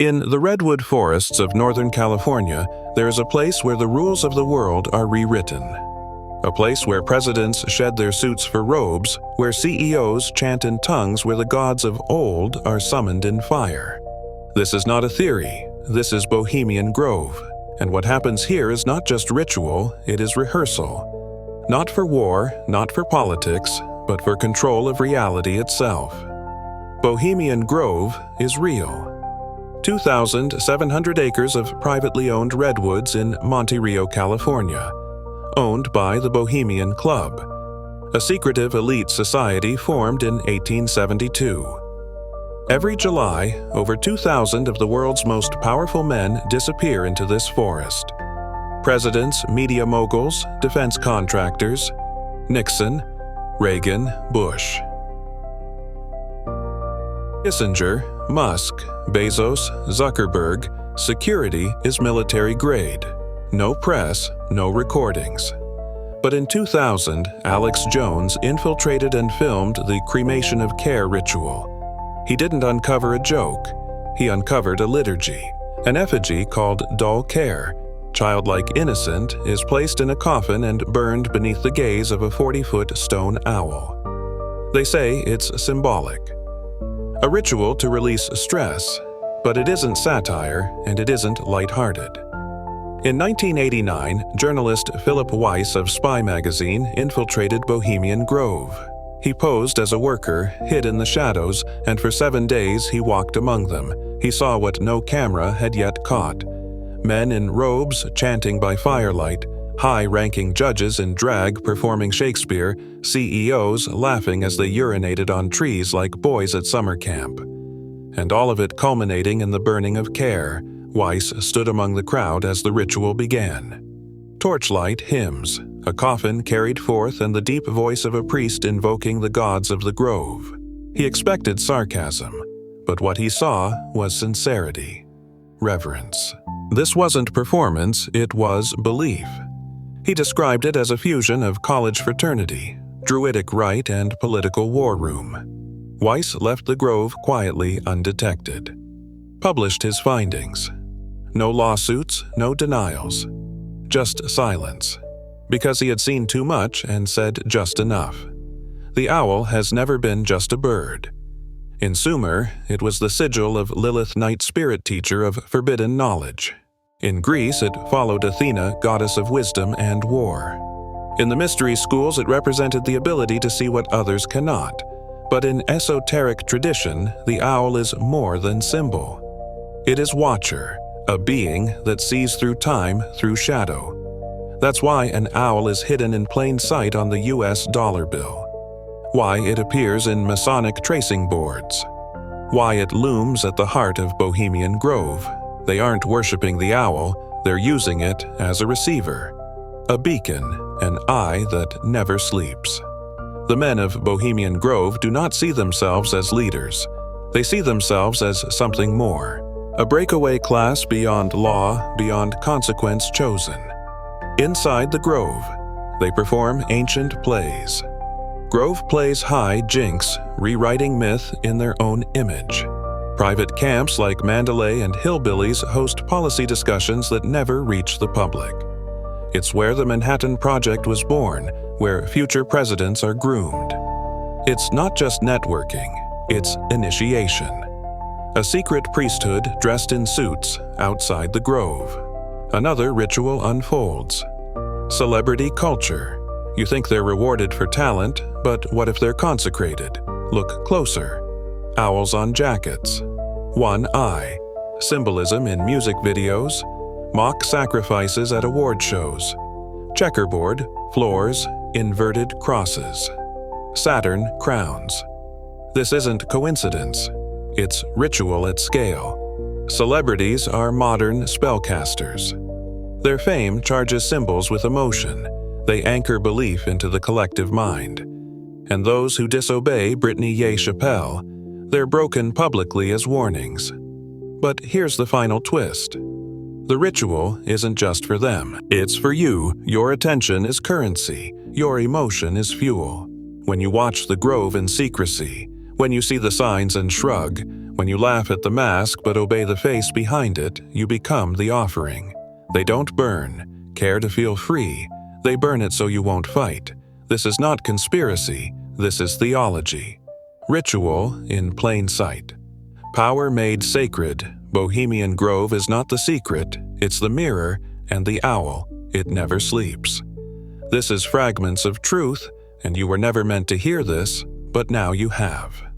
In the redwood forests of Northern California, there is a place where the rules of the world are rewritten. A place where presidents shed their suits for robes, where CEOs chant in tongues, where the gods of old are summoned in fire. This is not a theory, this is Bohemian Grove. And what happens here is not just ritual, it is rehearsal. Not for war, not for politics, but for control of reality itself. Bohemian Grove is real. 2,700 acres of privately owned redwoods in Monte Rio, California, owned by the Bohemian Club, a secretive elite society formed in 1872. Every July, over 2,000 of the world's most powerful men disappear into this forest. Presidents, media moguls, defense contractors, Nixon, Reagan, Bush. Kissinger, Musk, Bezos, Zuckerberg, security is military grade. No press, no recordings. But in 2000, Alex Jones infiltrated and filmed the Cremation of Care ritual. He didn't uncover a joke. He uncovered a liturgy. An effigy called Dull Care, childlike innocent, is placed in a coffin and burned beneath the gaze of a 40-foot stone owl. They say it's symbolic. A ritual to release stress, but it isn't satire and it isn't lighthearted. In 1989, journalist Philip Weiss of Spy magazine infiltrated Bohemian Grove. He posed as a worker, hid in the shadows, and for 7 days he walked among them. He saw what no camera had yet caught. Men in robes chanting by firelight, high-ranking judges in drag performing Shakespeare, CEOs laughing as they urinated on trees like boys at summer camp. And all of it culminating in the burning of Care. Weiss stood among the crowd as the ritual began. Torchlight hymns, a coffin carried forth, and the deep voice of a priest invoking the gods of the grove. He expected sarcasm, but what he saw was sincerity, reverence. This wasn't performance, it was belief. He described it as a fusion of college fraternity, druidic rite, and political war room. Weiss left the grove quietly undetected. Published his findings. No lawsuits, no denials. Just silence. Because he had seen too much and said just enough. The owl has never been just a bird. In Sumer, it was the sigil of Lilith, night spirit teacher of forbidden knowledge. In Greece, it followed Athena, goddess of wisdom and war. In the mystery schools, it represented the ability to see what others cannot. But in esoteric tradition, the owl is more than symbol. It is watcher, a being that sees through time, through shadow. That's why an owl is hidden in plain sight on the US dollar bill. Why it appears in Masonic tracing boards. Why it looms at the heart of Bohemian Grove. They aren't worshiping the owl, they're using it as a receiver. A beacon, an eye that never sleeps. The men of Bohemian Grove do not see themselves as leaders. They see themselves as something more. A breakaway class beyond law, beyond consequence chosen. Inside the Grove, they perform ancient plays. Grove plays high jinx, rewriting myth in their own image. Private camps like Mandalay and Hillbillies host policy discussions that never reach the public. It's where the Manhattan Project was born, where future presidents are groomed. It's not just networking, it's initiation. A secret priesthood dressed in suits outside the Grove. Another ritual unfolds. Celebrity culture. You think they're rewarded for talent, but what if they're consecrated? Look closer. Owls on jackets. One eye. Symbolism in music videos. Mock sacrifices at award shows. Checkerboard, floors, inverted crosses. Saturn crowns. This isn't coincidence. It's ritual at scale. Celebrities are modern spellcasters. Their fame charges symbols with emotion. They anchor belief into the collective mind. And those who disobey Brittany Ye Chappelle, they're broken publicly as warnings. But here's the final twist. The ritual isn't just for them. It's for you. Your attention is currency. Your emotion is fuel. When you watch the Grove in secrecy, when you see the signs and shrug, When you laugh at the mask but obey the face behind it, you become the offering. They don't burn. Care to feel free. They burn it so you won't fight. This is not conspiracy. This is theology. Ritual in plain sight. Power made sacred. Bohemian Grove is not the secret. It's the mirror and the owl. It never sleeps. This is Fragments of Truth, and you were never meant to hear this, but now you have.